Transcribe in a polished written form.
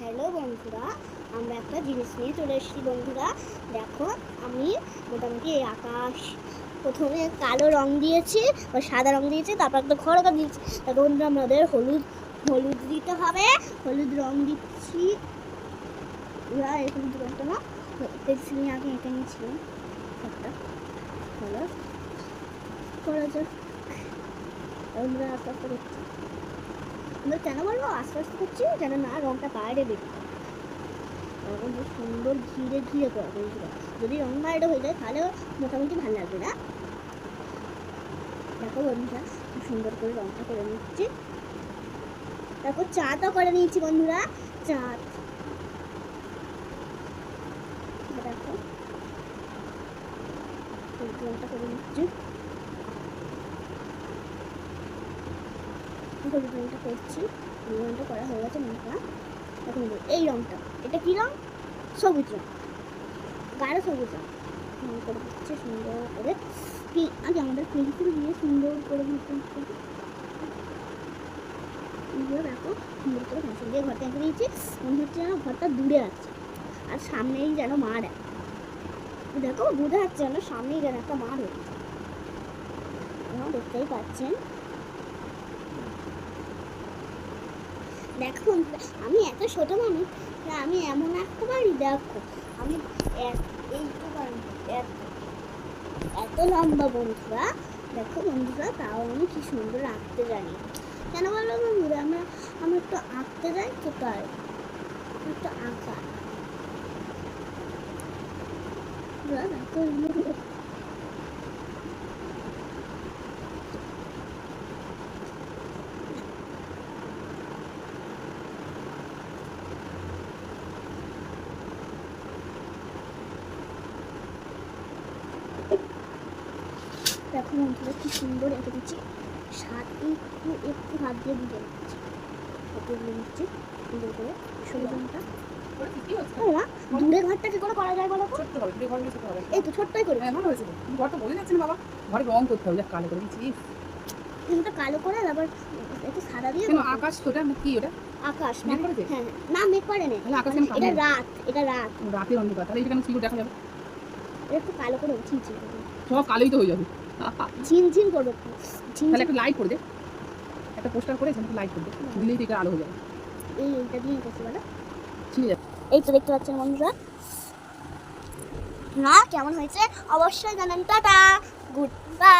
Hello বন্ধুরা, আমরা একটা জিনিস নিয়ে চলে এসেছি বন্ধুরা। দেখো, আমি মোটামুটি এই আকাশ প্রথমে কালো রং দিয়েছি বা সাদা রং দিয়েছি, তারপর একটা খড়কা দিয়েছি। তারপর বন্ধুরা আমাদের হলুদ হলুদ দিতে হবে। হলুদ রং দিচ্ছি। এই হলুদ রংটা না পেন্সিল নিয়ে আগে এঁকে নিয়েছিলাম একটা। হলো করা যাক বন্ধুরা, আস্তে আস্তে করছি। আমরা কেন বলবো আস্তে আস্তে করছি, যেন না রংটা বাইরে বেরিয়ে এরকম সুন্দর ঘিরে ঘিরে করবো। যদি রং বাইরে হয়ে যায় তাহলে মোটামুটি ভালো লাগবে না। দেখো বন্ধুরা, খুব সুন্দর করে রংটা করে নিচ্ছি। তারপর চাটা করে নিয়েছি বন্ধুরা, চাট দেখো রংটা করে নিচ্ছি। হলুদ রংটা করছি, হলুদ রংটা করা হয়ে গেছে বন্ধুরা। এখন এই রংটা, এটা কি রং? সবুজ রং, গাঢ় সবুজ রং করে দিচ্ছে সুন্দর করে। আগে আমাদের পেন্সিল দিয়ে সুন্দর করে দিতে দেখো, সুন্দর করে পেন্সিল দিয়ে ঘরটা এঁকে দিয়েছি। মনে হচ্ছে যেন ঘরটা দূরে আছে আর সামনেই যেন মাঠ। দেখো বোঝা যাচ্ছে যেন সামনেই যেন একটা মাঠ হচ্ছে, দেখতেই পাচ্ছেন। দেখো আমি এত ছোট মানুষ, আমি এমন আঁকতে পারি। দেখো আমি এত লম্বা বন্ধুরা। দেখো বন্ধুরা, তাও আমি কি সুন্দর আঁকতে জানি। কেন বলো বন্ধুরা, আমি একটু আঁকতে যাই তো, তাই একটু আঁকা। দেখো দেখো বন্ধুরা, কি সুন্দর এঁকে দিচ্ছি। একটু একটু হাত দিয়ে বুঝে নিচ্ছি, নিচ্ছি সুন্দর করে সবুজ রংটা। দূরে ঘরটা কি করে করা যায় বলো? এই তো ছোট্টই করে বাবা, ঘরে রং করতে হবে, কালো করে দিচ্ছি। কিন্তু কালো করে আবার একটু সাদা দিয়ে আকাশ। ওটা কি? ওটা আকাশ। হ্যাঁ, না মেঘ করে নেই, এটা রাত। এটা রাত, রাতের অন্ধকার। তাহলে এটা কেন কি দেখা যাবে? একটু কালো করে ঝিনঝিন সব কালোই তো হয়ে যাবে। ঝিনঝিন করবে। তাহলে একটা লাইট করে দে, একটা পোস্টার করে একটা লাইট করে দে, দিলেই তো এটা আলো হয়ে যাবে। এইটা দিয়ে করছি বলো, ছিঁড়ে যাবে। এই তো দেখতে পাচ্ছেন বন্ধুরা। না কেমন হয়েছে অবশ্যই জানান। Tata, good bye.